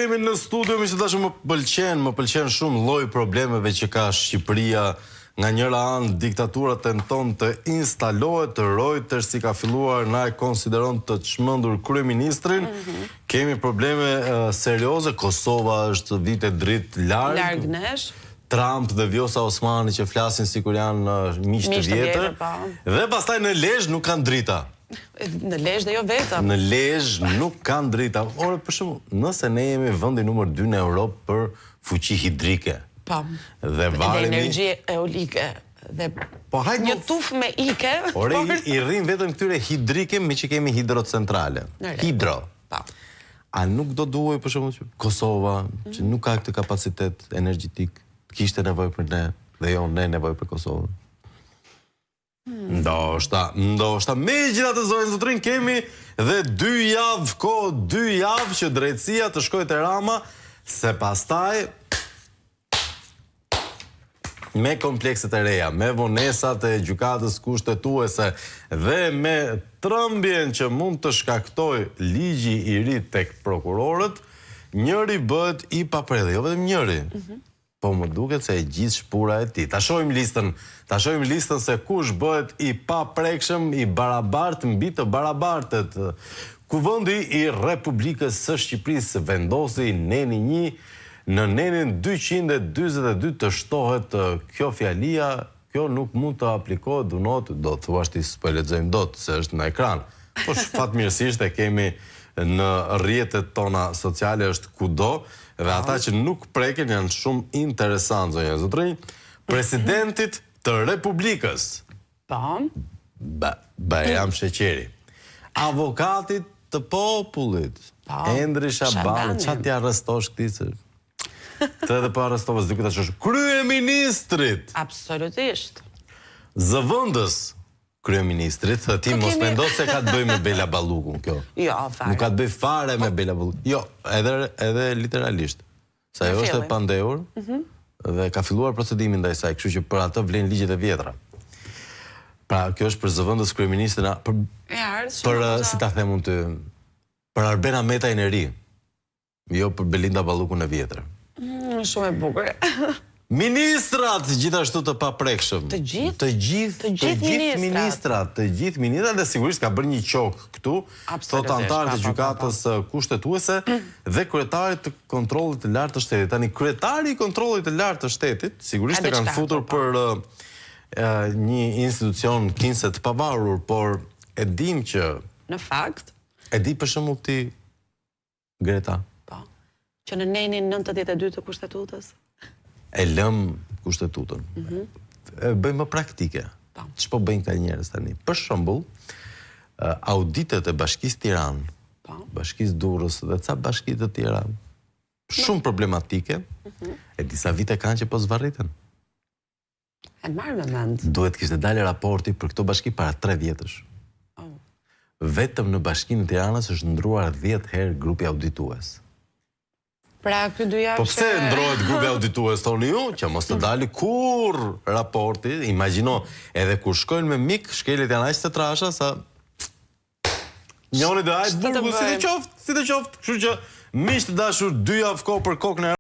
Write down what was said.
jemi në studio, mi që dashë më pëlqen shumë lloji problemeve që ka Shqipëria. Nga njëra anë, diktatura tenton të instalohet, të Reuters si ka filluar na e konsideron të çmendur kryeministrin. Kemi probleme serioze, Kosova është vite dritë larg nesh. Trump dhe Vjosa Osmani që flasin sikur janë miq të vjetër. Dhe pastaj në Lezhë nuk kanë drita. Në Lezhë dhe jo vetëm. Në Lezhë nuk kanë drita. Ore, për shembull, nëse ne jemi vendi numër 2 në Europë për fuqi hidrike. Dhe energji eolike. Dhe një tufë me ike. Ore, i rrim vetëm këtyre hidrike me që kemi hidrocentrale. Hidro. A nuk do duhej për shembull që Kosova, që nuk ka këtë kapacitet energjetik, kishte nevojë për ne, dhe jo ne nevojë për Kosovën. Ndoshta, megjithatë zonën zotrin kemi dhe 2 javë që drejtësia të shkojë te Rama, se pastaj me komplekset e reja, me vonesat e gjykatës kushtetuese dhe me trembjen që mund të shkaktoj ligji i ri tek prokurorët, njëri bëhet i papredhe, jo vetëm njëri. Po më duket se e gjithë shpura e tij. Ta shohim listën se kush bëhet i paprekshëm, i barabartë mbi të barabartët. Kuvendi i Republikës së Shqipërisë vendosi neni 1, në nenin 242 të shtohet kjo fjalia, kjo nuk mund të aplikohet, do të thuash ti s'po e lexojmë dot se është në ekran. Po fatmirësisht e kemi në rrjetet tona sociale, është kudo. Dhe ata që nuk preken janë shumë interesant, zonja zotrinj. Presidentit të Republikës. Bajram Sheqeri. Avokatit të popullit. Endri Shabani. Qa ti arrestosh këti se? Të edhe po arrestovës dykut ashtë kryeministrit. Absolutisht. Zëvëndës kryeministrit, ti mos mendo se ka të bëj me Bela Ballukun kjo. Jo, fare. Nuk ka të bëj fare me Bela Ballukun. Jo, edhe literalisht. Sa jo është e pandehur dhe ka filluar procedimin ndaj saj, kështu që për atë vlen ligjet e vjetra. Pra, kjo është për zëvendës kryeministrin, për si ta them unë ty, për Arbena Metajin e ri. Jo për Belinda Ballukun e vjetër. Shumë e bukur. Ministrat gjithashtu të paprekshëm. Të gjithë ministrat, dhe sigurisht ka bërë një qok këtu, thot antarët e gjykatës kushtetuese dhe kryetarit të kontrollit të lartë të shtetit. Tani kryetari i kontrollit të lartë të shtetit, sigurisht e kanë futur për një institucion kinse të pavarur, por e dim që në fakt e di për shembull ti Greta, që në nenin 92 të kushtetutës e lëm kushtetutën. Bëjmë më praktike. Ç'po bëjnë ka njerëz tani? Për shembull, auditet e Bashkisë Tiranë, Bashkisë Durrës dhe ca bashki të tjera, shumë problematike, e disa vite kanë që po zvarriten. E marrë me mend. Duhet kishte dalë raporti për këto bashki para 3 vjetësh. Vetëm në Bashkinë e Tiranës është ndruar 10 herë grupi auditues. Pra, ky 2 javë. Po pse ndrohet grupi auditues, thoni ju, që mos të dali kur raporti, imagjino, edhe kur shkojnë me mik, shkelet janë aq të trasha sa njëri do ajt burgu si të qoftë, kështu që miq të dashur 2 javë kohë për kokën e